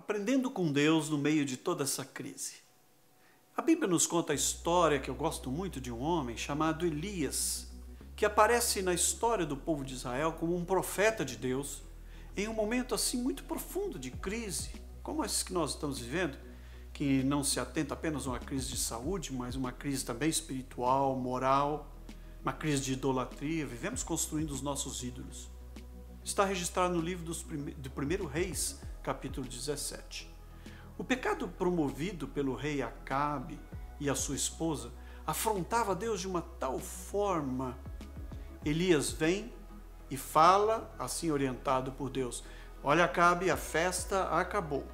aprendendo com Deus no meio de toda essa crise. A Bíblia nos conta a história que eu gosto muito de um homem chamado Elias, que aparece na história do povo de Israel como um profeta de Deus, em um momento assim muito profundo de crise, como esse que nós estamos vivendo, que não se atenta apenas a uma crise de saúde, mas uma crise também espiritual, moral, uma crise de idolatria. Vivemos construindo os nossos ídolos. Está registrado no livro do 1 Reis, capítulo 17. O pecado promovido pelo rei Acabe e a sua esposa afrontava Deus de uma tal forma. Elias vem e fala, assim orientado por Deus: olha, Acabe, a festa acabou.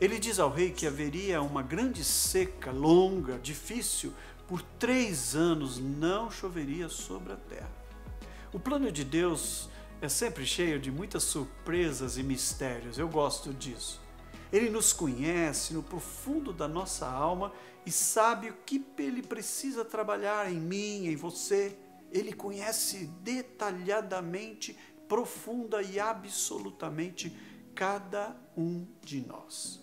Ele diz ao rei que haveria uma grande seca, longa, difícil, por 3 anos não choveria sobre a terra. O plano de Deus é sempre cheio de muitas surpresas e mistérios, eu gosto disso. Ele nos conhece no profundo da nossa alma e sabe o que ele precisa trabalhar em mim, em você. Ele conhece detalhadamente, profunda e absolutamente cada um de nós.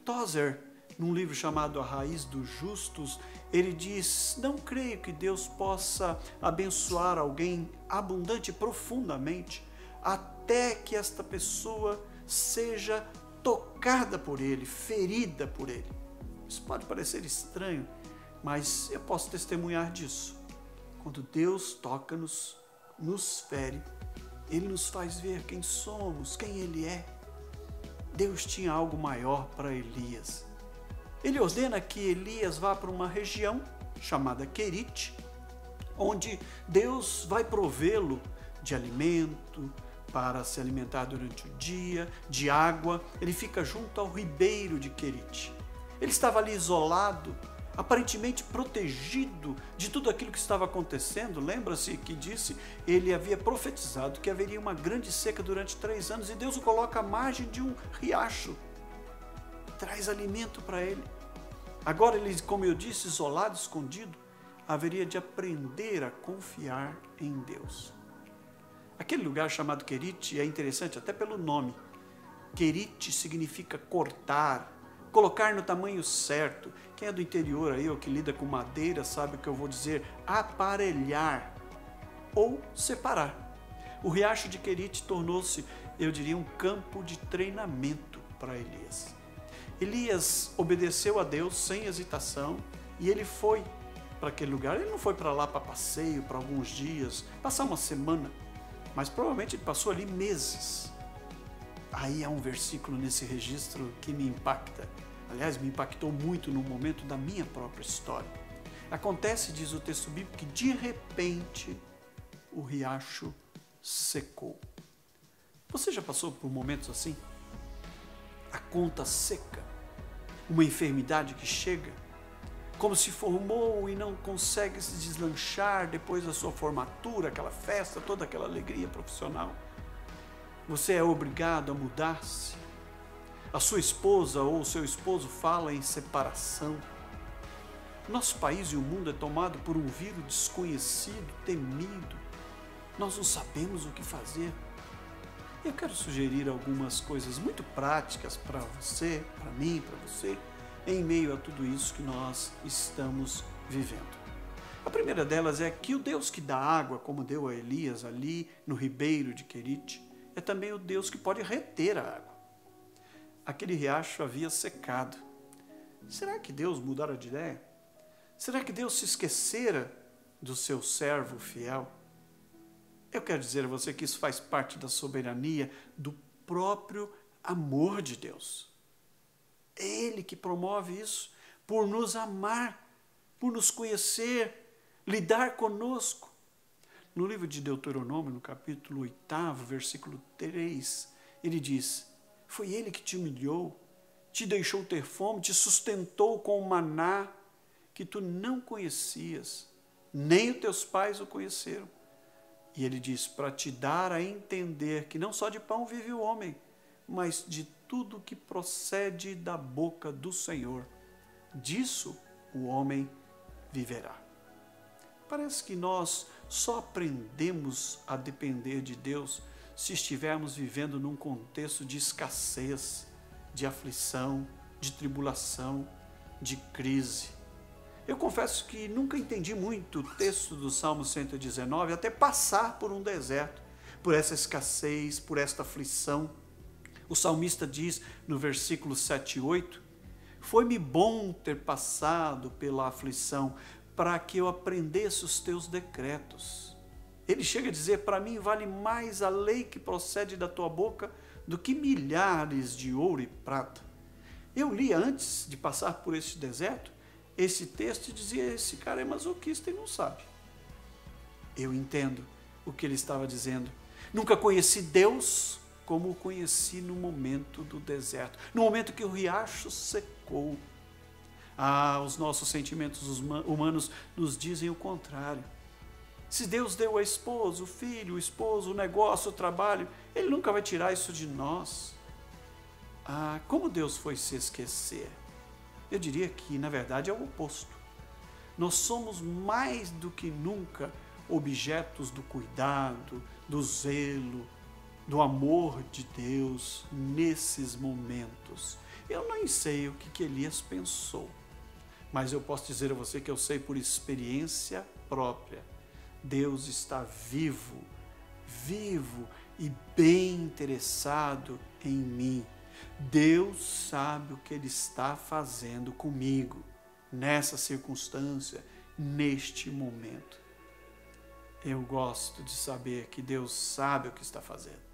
Tozer, num livro chamado A Raiz dos Justos, ele diz: não creio que Deus possa abençoar alguém abundante e profundamente até que esta pessoa seja tocada por ele, ferida por ele. Isso pode parecer estranho, mas eu posso testemunhar disso. Quando Deus toca-nos, nos fere, Ele nos faz ver quem somos, quem Ele é. Deus tinha algo maior para Elias. Ele ordena que Elias vá para uma região chamada Querite, onde Deus vai provê-lo de alimento, para se alimentar durante o dia, de água. Ele fica junto ao ribeiro de Querite. Ele estava ali isolado, aparentemente protegido de tudo aquilo que estava acontecendo. Lembra-se que disse, ele havia profetizado que haveria uma grande seca durante 3 anos e Deus o coloca à margem de um riacho. Traz alimento para ele. Agora ele, como eu disse, isolado, escondido, haveria de aprender a confiar em Deus. Aquele lugar chamado Querite é interessante até pelo nome. Querite significa cortar, colocar no tamanho certo. Quem é do interior aí ou que lida com madeira sabe o que eu vou dizer: aparelhar ou separar. O riacho de Querite tornou-se, eu diria, um campo de treinamento para Elias. Elias obedeceu a Deus sem hesitação e ele foi para aquele lugar. Ele não foi para lá para passeio, para alguns dias, passar uma semana, mas provavelmente ele passou ali meses. Aí há um versículo nesse registro que me impacta. Aliás, me impactou muito no momento da minha própria história. Acontece, diz o texto bíblico, que de repente o riacho secou. Você já passou por momentos assim? A conta seca, uma enfermidade que chega, como se formou e não consegue se deslanchar depois da sua formatura, aquela festa, toda aquela alegria profissional. Você é obrigado a mudar-se. A sua esposa ou o seu esposo fala em separação. Nosso país e o mundo é tomado por um vírus desconhecido, temido. Nós não sabemos o que fazer. Eu quero sugerir algumas coisas muito práticas para você, para mim, para você, em meio a tudo isso que nós estamos vivendo. A primeira delas é que o Deus que dá água, como deu a Elias ali no ribeiro de Querite, é também o Deus que pode reter a água. Aquele riacho havia secado. Será que Deus mudara de ideia? Será que Deus se esquecera do seu servo fiel? Eu quero dizer a você que isso faz parte da soberania, do próprio amor de Deus. É Ele que promove isso, por nos amar, por nos conhecer, lidar conosco. No livro de Deuteronômio, no capítulo 8, versículo 3, ele diz: foi Ele que te humilhou, te deixou ter fome, te sustentou com o maná que tu não conhecias, nem os teus pais o conheceram. E ele diz, para te dar a entender que não só de pão vive o homem, mas de tudo que procede da boca do Senhor. Disso o homem viverá. Parece que nós só aprendemos a depender de Deus se estivermos vivendo num contexto de escassez, de aflição, de tribulação, de crise. Eu confesso que nunca entendi muito o texto do Salmo 119 até passar por um deserto, por essa escassez, por esta aflição. O salmista diz no versículo 7 e 8, foi-me bom ter passado pela aflição, para que eu aprendesse os teus decretos. Ele chega a dizer, para mim vale mais a lei que procede da tua boca do que milhares de ouro e prata. Eu li antes de passar por este deserto, esse texto e dizia, esse cara é masoquista e não sabe. Eu entendo o que ele estava dizendo. Nunca conheci Deus como o conheci no momento do deserto, no momento que o riacho secou. Os nossos sentimentos humanos nos dizem o contrário. Se Deus deu a esposa, o filho, o esposo, o negócio, o trabalho, Ele nunca vai tirar isso de nós. Como Deus foi se esquecer? Eu diria que, na verdade, é o oposto. Nós somos mais do que nunca objetos do cuidado, do zelo, do amor de Deus nesses momentos. Eu nem sei o que Elias pensou, mas eu posso dizer a você que eu sei por experiência própria. Deus está vivo e bem interessado em mim. Deus sabe o que Ele está fazendo comigo, nessa circunstância, neste momento. Eu gosto de saber que Deus sabe o que está fazendo.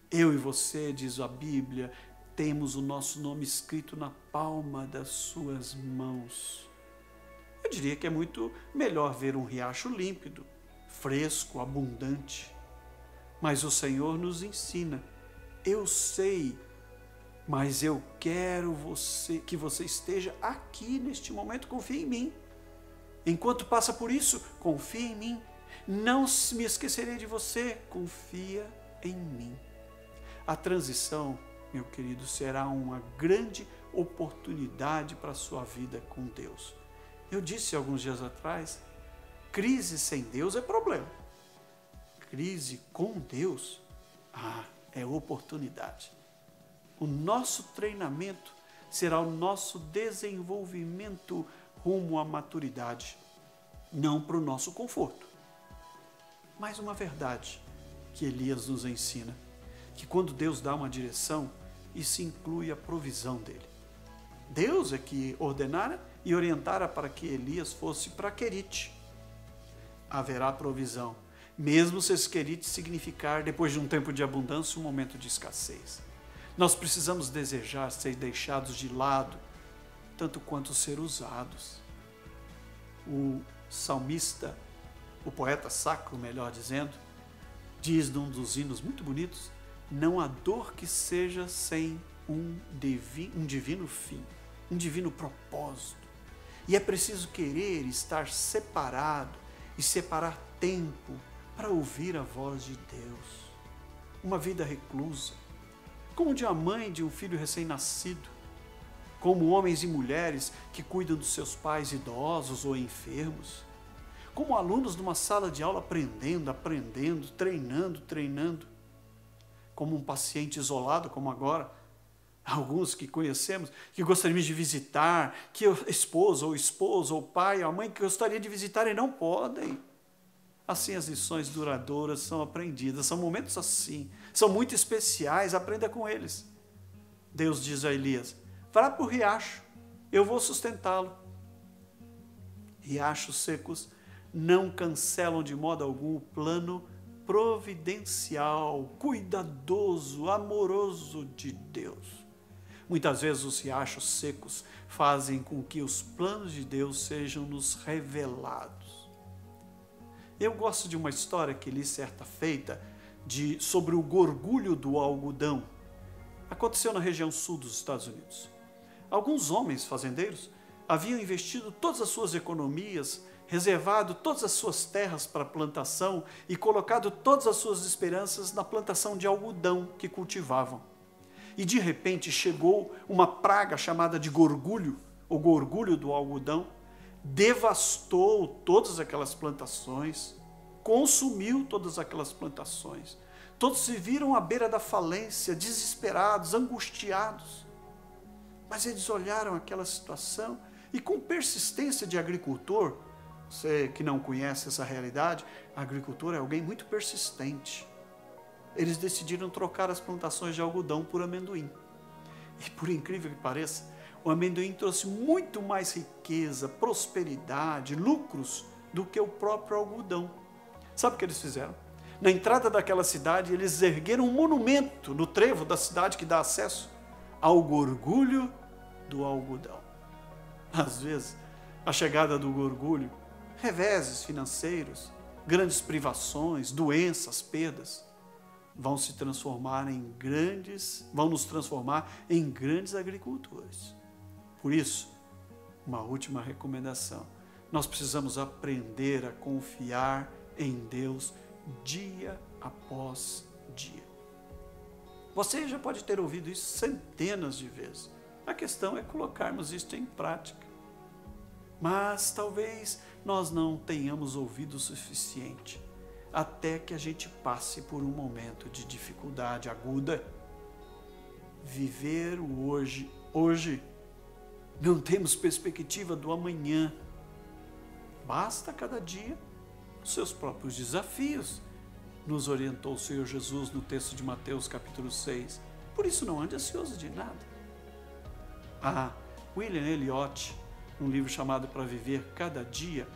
Eu e você, diz a Bíblia, temos o nosso nome escrito na palma das suas mãos. Eu diria que é muito melhor ver um riacho límpido, fresco, abundante. Mas o Senhor nos ensina. Eu sei, mas eu quero que você esteja aqui neste momento. Confie em mim. Enquanto passa por isso, confie em mim. Não me esquecerei de você. Confia em mim. A transição, meu querido, será uma grande oportunidade para a sua vida com Deus. Eu disse alguns dias atrás, crise sem Deus é problema. Crise com Deus, é oportunidade. O nosso treinamento será o nosso desenvolvimento rumo à maturidade, não para o nosso conforto. Mas uma verdade que Elias nos ensina, que quando Deus dá uma direção, isso inclui a provisão dele. Deus é que ordenara e orientara para que Elias fosse para Querite. Haverá provisão, mesmo se esse Querite significar, depois de um tempo de abundância, um momento de escassez. Nós precisamos desejar ser deixados de lado, tanto quanto ser usados. O salmista, o poeta sacro, melhor dizendo, diz num dos hinos muito bonitos, não há dor que seja sem um divino fim, um divino propósito. E é preciso querer estar separado e separar tempo para ouvir a voz de Deus. Uma vida reclusa, como de uma mãe de um filho recém-nascido, como homens e mulheres que cuidam dos seus pais idosos ou enfermos, como alunos numa sala de aula aprendendo, treinando, como um paciente isolado, como agora, alguns que conhecemos, que gostaríamos de visitar, que a esposa ou o pai ou a mãe que gostaria de visitar e não podem. Assim as lições duradouras são aprendidas, são momentos assim, são muito especiais, aprenda com eles. Deus diz a Elias, vá para o riacho, eu vou sustentá-lo. Riachos secos não cancelam de modo algum o plano providencial, cuidadoso, amoroso de Deus. Muitas vezes os riachos secos fazem com que os planos de Deus sejam nos revelados. Eu gosto de uma história que li certa feita sobre o gorgulho do algodão. Aconteceu na região sul dos Estados Unidos. Alguns homens fazendeiros haviam investido todas as suas economias, reservado todas as suas terras para plantação e colocado todas as suas esperanças na plantação de algodão que cultivavam. E de repente chegou uma praga chamada de gorgulho, o gorgulho do algodão, devastou todas aquelas plantações, consumiu todas aquelas plantações. Todos se viram à beira da falência, desesperados, angustiados. Mas eles olharam aquela situação e, com persistência de agricultor, você que não conhece essa realidade, agricultor é alguém muito persistente. Eles decidiram trocar as plantações de algodão por amendoim. E, por incrível que pareça, o amendoim trouxe muito mais riqueza, prosperidade, lucros do que o próprio algodão. Sabe o que eles fizeram? Na entrada daquela cidade, eles ergueram um monumento no trevo da cidade que dá acesso ao orgulho do algodão. Às vezes, a chegada do orgulho, reveses financeiros, grandes privações, doenças, perdas, vão nos transformar em grandes agricultores. Por isso, uma última recomendação: nós precisamos aprender a confiar em Deus dia após dia. Você já pode ter ouvido isso centenas de vezes. A questão é colocarmos isso em prática. Mas talvez nós não tenhamos ouvido o suficiente até que a gente passe por um momento de dificuldade aguda. Viver o hoje. Não temos perspectiva do amanhã. Basta cada dia os seus próprios desafios, nos orientou o Senhor Jesus no texto de Mateus capítulo 6. Por isso não ande ansioso de nada. William Elliot, num livro chamado Para Viver Cada Dia,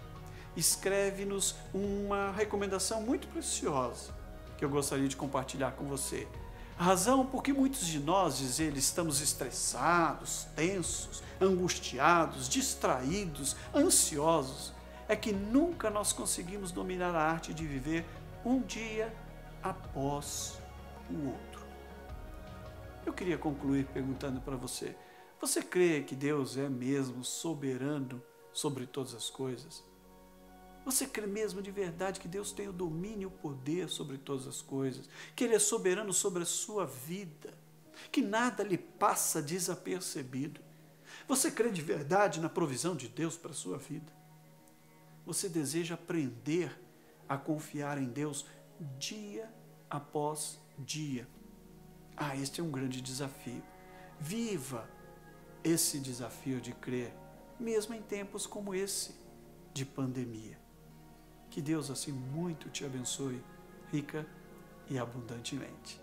escreve-nos uma recomendação muito preciosa que eu gostaria de compartilhar com você. A razão por que muitos de nós, diz ele, estamos estressados, tensos, angustiados, distraídos, ansiosos, é que nunca nós conseguimos dominar a arte de viver um dia após o outro. Eu queria concluir perguntando para você: você crê que Deus é mesmo soberano sobre todas as coisas? Você crê mesmo de verdade que Deus tem o domínio e o poder sobre todas as coisas? Que Ele é soberano sobre a sua vida? Que nada lhe passa desapercebido? Você crê de verdade na provisão de Deus para a sua vida? Você deseja aprender a confiar em Deus dia após dia? Este é um grande desafio. Viva esse desafio de crer, mesmo em tempos como esse de pandemia. Que Deus assim muito te abençoe, rica e abundantemente.